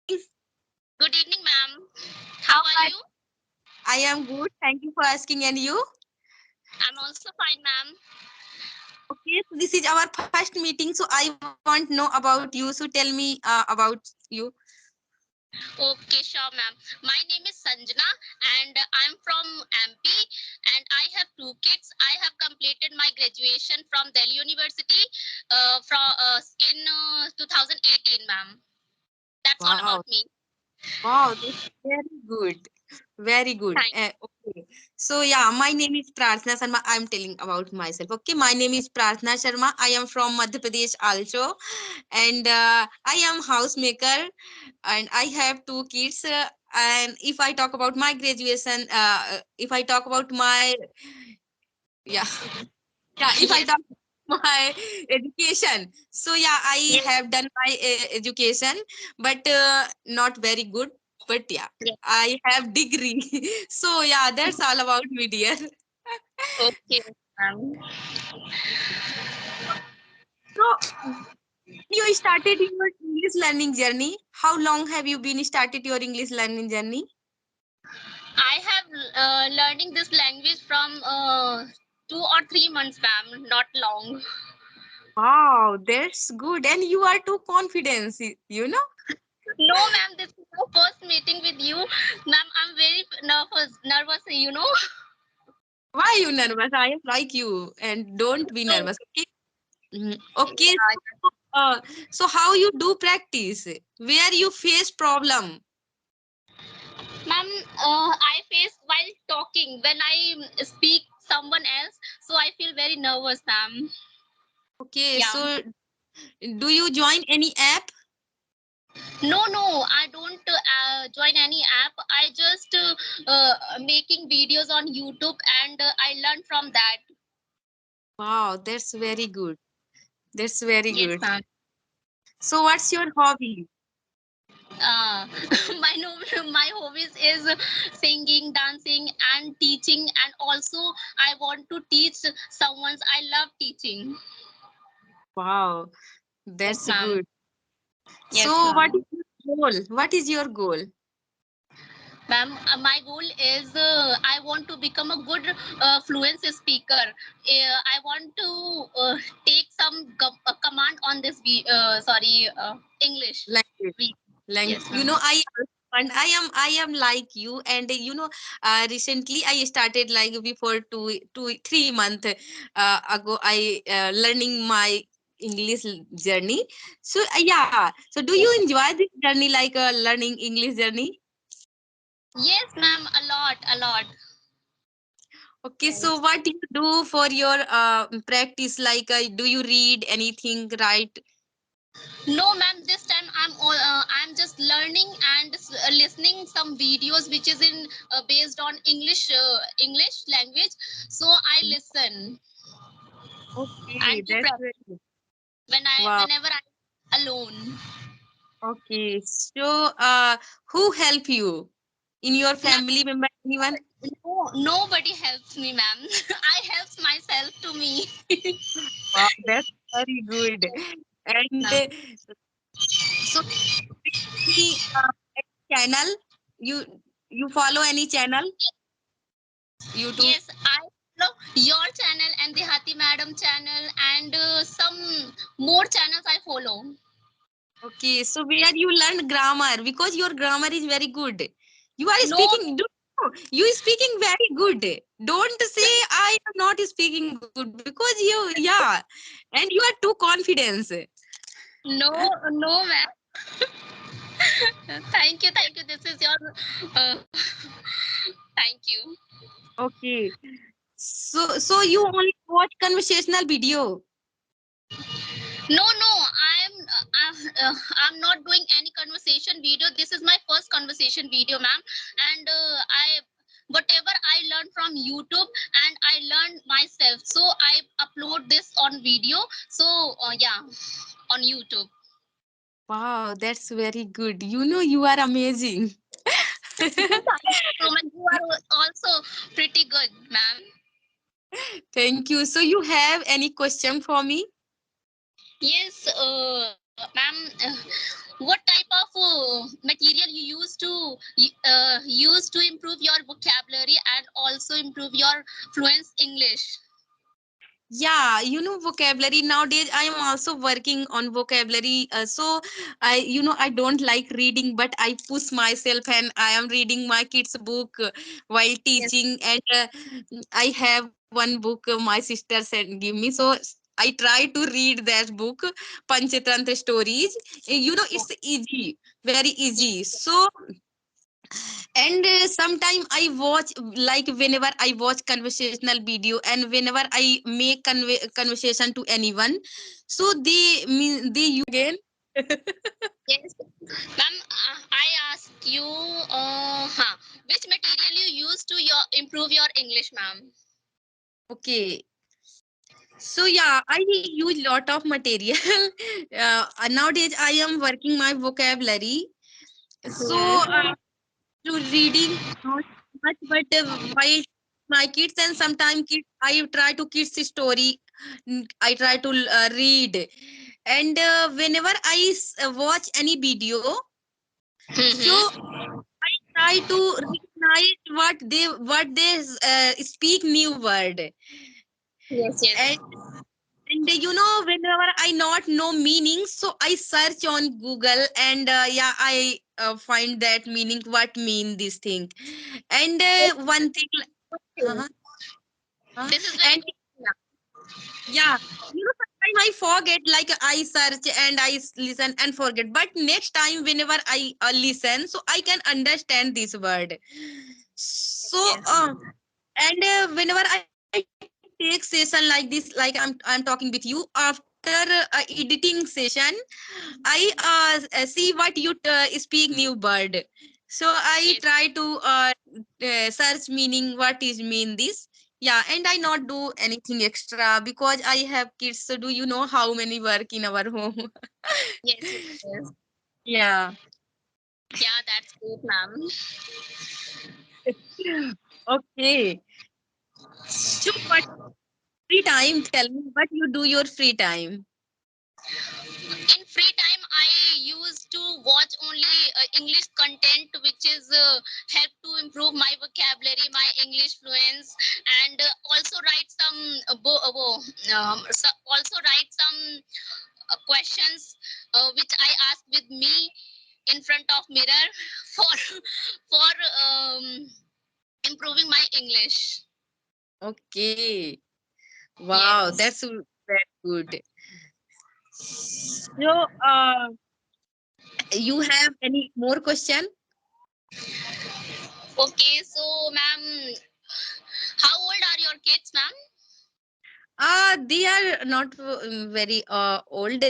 Good evening, ma'am. How How are are you? I am good. Thank you for asking. And you? I'm also fine, ma'am. Okay, so this is our first meeting. So I want to know about you. So tell me about you. Okay, sure, ma'am. My name is Sanjana and I'm from MP and I have two kids. I have completed my graduation from Delhi University in 2018, ma'am. That's all Wow. about me. Wow, that's very good. Very good. Thank Okay. So yeah, my name is Prarthana Sharma. I'm telling about myself. Okay, my name is Prarthana Sharma. I am from Madhya Pradesh also, and I am housemaker, and I have two kids. And if I talk about my graduation, if I talk about my yeah, yeah, if I Yes, talk my education, so yeah, I yes, have done my education, but not very good, but yeah, yes. I have degree. So yeah, that's all about me, dear. Okay, ma'am. So you started your English learning journey. How long have you been started your English learning journey? I have learning this language from 2 or 3 months, ma'am. Not long. Wow, that's good, and you are too confident, you know. No, ma'am, this is my first meeting with you. Ma'am, I'm very nervous. Why you nervous? I am like you, and don't be So, nervous. Okay. Okay. yeah, So how you do practice? Where you face problem? ma'am, I face while talking when I speak someone else, so I feel very nervous, ma'am. Okay. Yeah. So do you join any app? No, I don't join any app. I just making videos on YouTube and I learn from that. Wow, that's very good. That's very Yes, good. ma'am. So what's your hobby? uh, my hobbies is singing, dancing and teaching, and also I want to teach someone's. I love teaching. Wow, Yes, that's ma'am. good. Yes, So what ma'am. is your goal? What is your goal? Ma'am, my goal is I want to become a good fluency speaker. I want to take some command on this English. Language. Language. Yes, You ma'am. know, and I am like you, and recently I started like before 2 3 months ago. I learning my English journey. So yeah. So do you enjoy this journey, like learning English journey? Yes, ma'am, a lot, a lot. Okay. So what do you do for your practice? Like, do you read anything? Right? No, ma'am. This time I'm just learning and listening some videos which is in based on English language. So I listen Okay, and do that's practice very good. Wow. whenever I'm alone. Okay. So who help you? In your Ma'am, family member, anyone? no, nobody helps me, ma'am. I helps myself to me. Wow, that's very good. And Ma'am. so any channel you you follow any channel? YouTube. Yes, I follow your channel and the Hati Madam channel and some more channels I follow. Okay, so where you learn grammar, because your grammar is very good. You are No, speaking. You speaking very good. Don't say I am not speaking good, because you, yeah, and you are too confident. no, no, ma'am. Thank you, thank you. This is your. Uh, thank you. Okay. So you only watch conversational video. No, I'm not doing any conversation video. This is my first conversation video, ma'am. And I whatever I learned from YouTube and I learned myself. So I upload this on video. So yeah, on YouTube. Wow, that's very good. You know, you are amazing. Thank you so much. You are also pretty good, ma'am. Thank you. So you have any question for me? Yes. Ma'am, what type of material you use to improve your vocabulary and also improve your fluent English? Yeah, vocabulary nowadays. I am also working on vocabulary. So I don't like reading, but I push myself and I am reading my kids' book while Yes. teaching. And I have one book my sister said give me. So I try to read that book, Panchatantra stories. It's easy, very easy. Yes. So and sometime I watch, like whenever I watch conversational video and whenever I make conversation to anyone, so they mean they use again. Yes. Ma'am, I ask you, which material you use to improve your English, ma'am? Okay, so yeah, I use lot of material. Nowadays I am working my vocabulary. So to reading not much, but while my kids and sometimes kids, I try to kids story. I try to read, and whenever I watch any video, so Mm-hmm. I try to recognize what they speak new word. Yes, and yes. and whenever I not know meaning, so I search on Google, and yeah, I find that meaning, what mean this thing. And one thing, uh-huh, uh, This is very and good, ma'am. yeah, sometimes I forget, like I search and I listen and forget, but next time whenever I listen, so I can understand this word. So Yes. and whenever I take session like this, like I'm talking with you, after editing session, I see what you speak new word. So I Yes. try to search meaning, what is mean this. Yeah, and I not do anything extra because I have kids. So do you know how many work in our home? Yes, yes, yes. Yeah. Yeah, that's great, ma'am. Okay. So what free time? Tell me what you do your free time. In free time, I used to watch only English content, which is help to improve my vocabulary, my English fluence, and also write some also write some questions which I ask with me in front of mirror for for improving my English. Okay. Wow, Yes. that's very good. So, you have any more question? Okay, so ma'am, how old are your kids, ma'am? They are not very old.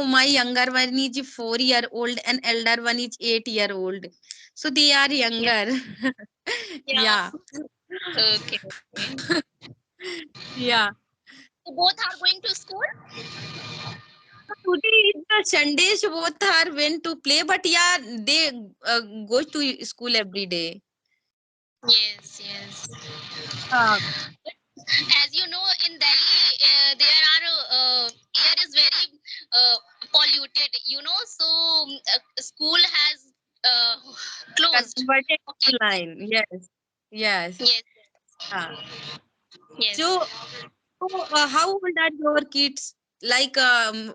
My younger one is 4 year old and elder one is 8 year old. So they are Yes. younger. Yeah. Yeah. Okay. Okay. Yeah. So both are going to school? Today is the Sunday, so both are went to play, but yeah, they go to school every day. Yes, yes. Uh, As you know, in Delhi, there are air is very polluted. So school has closed. Converted Okay. to line. Yes. Yes. Yes. Uh, Yes. so, how old are your kids? Like,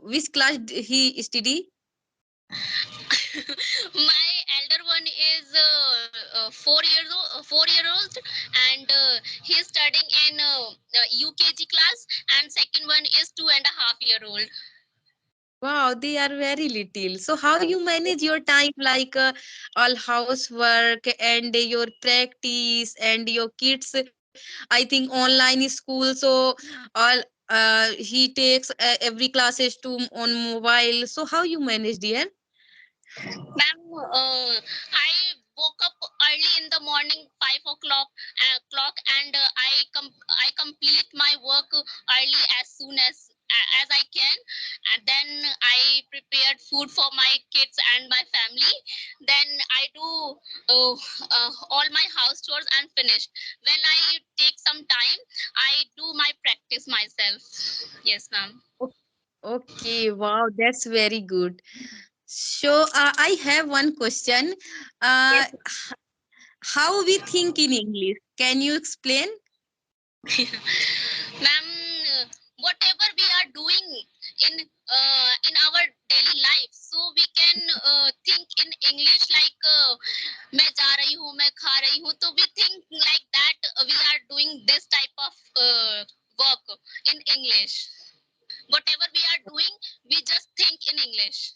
which class he study? My elder one is 4 years old, 4 year old, and he's studying in UKG class, and second one is 2.5 year old. Wow, they are very little. So, how you manage your time, like all housework and your practice and your kids? I think online is school, so all he takes every classes to on mobile. So, how you manage, dear? Ma'am, I woke up early in the morning, 5 o'clock, and I complete my work early as soon as I can, and then I prepared food for my kids and my family. Then I do all my house chores and finished. When I take some time, I do my practice myself. Yes, ma'am. Okay, wow, that's very good. So, I have one question. Uh, Yes. how we think in English? Can you explain? Ma'am, whatever we are doing in our daily life, so we can think in English like मैं जा रही हूँ, मैं खा रही हूँ. So we think like that we are doing this type of work in English. Whatever we are doing, we just think in English.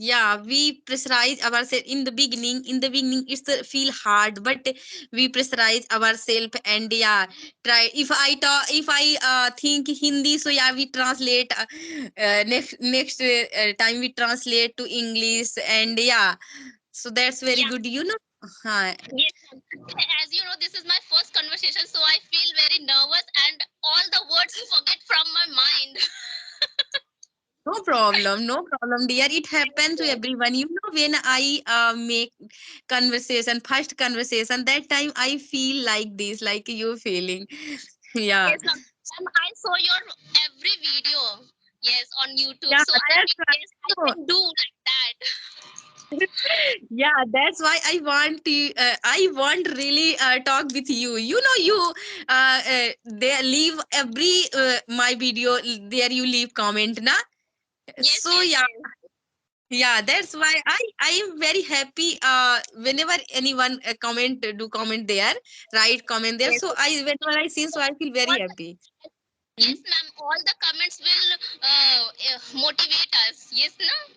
Yeah, we pressurize ourselves in the beginning. In the beginning, it's feel hard, but we pressurize ourselves, and yeah, try. If I think Hindi, so yeah, we translate. Next time we translate to English, and yeah, so that's very Yeah. good. You know, huh? Yes, ma'am. As you know, this is my first conversation, so I feel very nervous and all the words forget from my mind. No problem, dear. It happens to everyone. You know, when I make conversation, first conversation, that time I feel like this, like you feeling. Yeah. Yes, ma'am. I saw your every video. Yes, on YouTube. Yeah, So I that's feel right. yes, I So, can do like that. yeah, that's why I want to. I want really talk with you. You know, you they leave every my video there. You leave comment, na. Yes, So yes, yeah, yes. yeah, that's why I am very happy whenever anyone comment there, write comment there. Yes. So I whenever I see, so I feel very All the, happy. Mhm. yes, ma'am. All the comments will motivate us. Yes, no?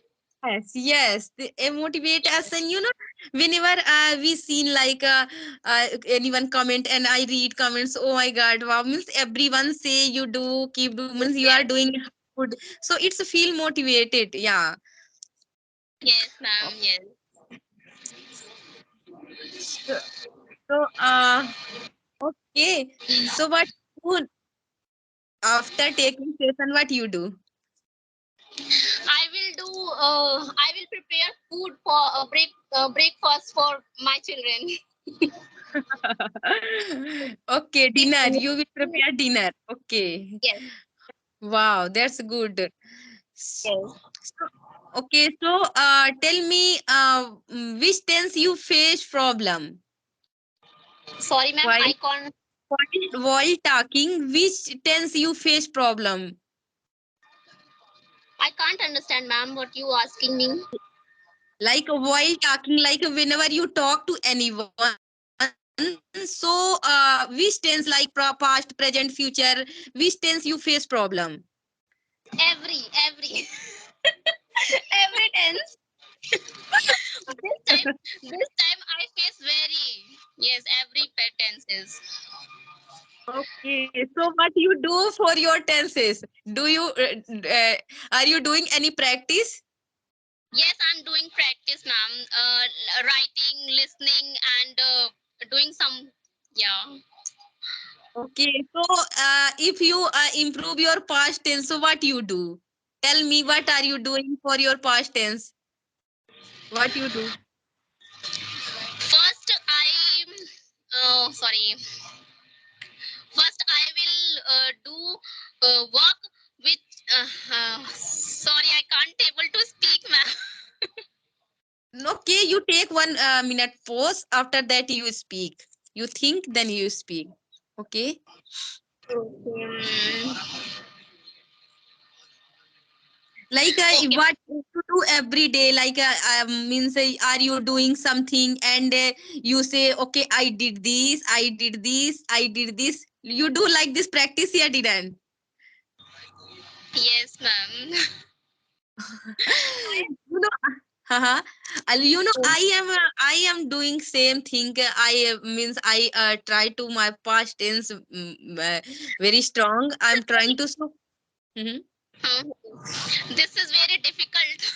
Yes, yes, they motivate us, Yes. and you know, whenever we seen like anyone comment and I read comments, oh my God, wow, means everyone say you do keep doing, means you are Yes. doing good, so it's a feel motivated, yeah. Yes, ma'am. Yes. So, so okay, so what you after taking session, what you do? I will prepare food for breakfast for my children. Okay, This dinner. You will prepare dinner. Okay. yes, Wow, that's good. S- yes. So, okay, so tell me which tense you face problem? Sorry, ma'am. While I can't. while talking, which tense you face problem? I can't understand, ma'am. What you asking me? Like while talking, like whenever you talk to anyone, so which tense like past, present, future, which tense you face problem? Every every tense. This time I face very yes every pet tenses. Okay, so what you do for your tenses? Do you are you doing any practice? Yes, I'm doing practice, ma'am. Writing, listening, and doing some. Yeah. Okay, so if you improve your past tense, so what you do? Tell me what are you doing for your past tense? What you do? First, sorry. First, I will do work with. Sorry, I can't able to speak, ma'am. Okay, you take 1 minute pause. After that, you speak. You think, then you speak. Okay. Okay. Like Okay. what you do every day, like means are you doing something and you say, okay, I did this, I did this, I did this. You do like this practice, yeah, didn't? Yes, ma'am. You know, uh-huh. You know, I am doing same thing. I means I try to my past tense very strong. I'm trying to so. Mhm. Hmm. This is very difficult.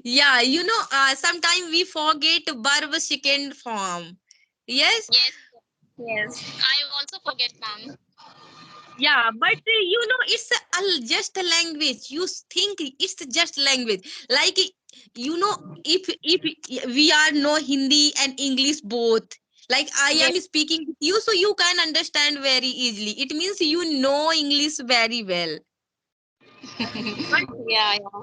Yeah, you know, sometimes we forget verb second form. Yes. Yes, yes. I also forget, ma'am. Yeah, but you know, it's just a language. You think it's just language. Like you know, if we are know Hindi and English both. Like I Yes, am speaking with you, so you can understand very easily. It means you know English very well. But Yeah, yeah.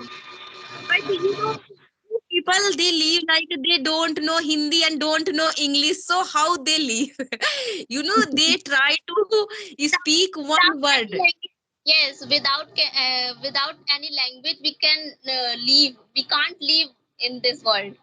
people they live like they don't know Hindi and don't know English. So how they live? They try to speak one Without any word. language, yes, without any language, we can live. We can't live in this world.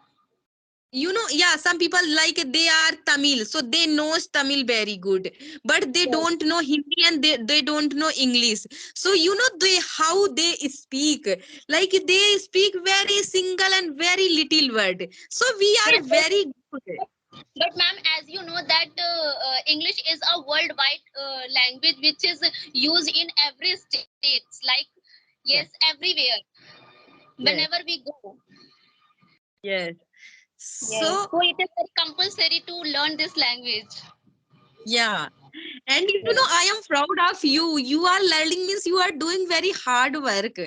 Yeah, some people like they are Tamil, so they knows Tamil very good, but they Yes, don't know Hindi and they don't know English. So they how they speak, like they speak very single and very little word, so we are yes, but, very good. but ma'am, as you know that English is a worldwide language which is used in every states, like yes, Yeah. everywhere, Yes, whenever we go. yes. Yes, So so it is very compulsory to learn this language. yeah, and Yes. I am proud of you. You are learning means you are doing very hard work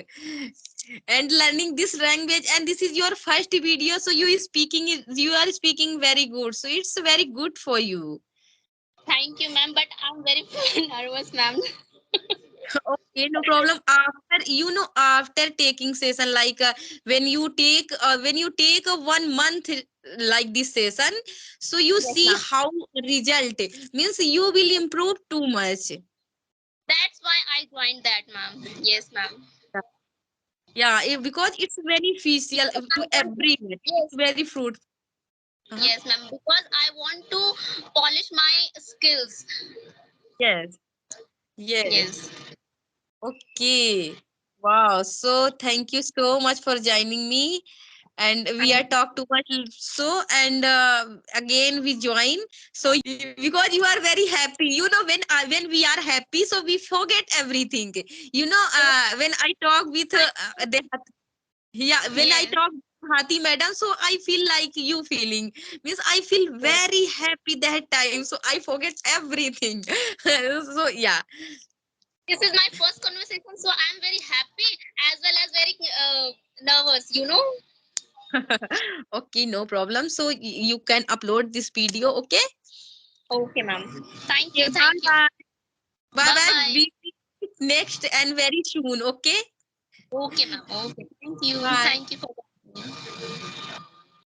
and learning this language. And this is your first video, so you are speaking very good. So it's very good for you. Thank you, ma'am. But I'm very nervous, ma'am. Okay, no problem. After after taking session, like when you take a 1 month like this session, so you Yes, see ma'am. how result means you will improve too much. That's why I joined that, ma'am. Yes, ma'am. Yeah, because it's beneficial Because to I want to, everyone. It's yes, very fruit. Uh-huh. yes, ma'am. Because I want to polish my skills. Yes. Yes. Yes. Okay. Wow. So thank you so much for joining me. And we are Thank you. talk too much. So and again we join. So because you are very happy. When we are happy, so we forget everything. Yes, When I talk with the Yeah, when I yes, talk Hati madam, so I feel like you feeling. Means I feel yes. very happy that time. So I forget everything. So yeah. This is my first conversation, so I'm very happy as well as very nervous, you know? Okay, no problem. So you can upload this video, okay? Okay, ma'am. Thank Okay, you. bye Thank you. bye. Bye Bye bye. bye. We meet next and very soon, okay? Okay, ma'am. Okay. Thank you. Bye. Thank you for that.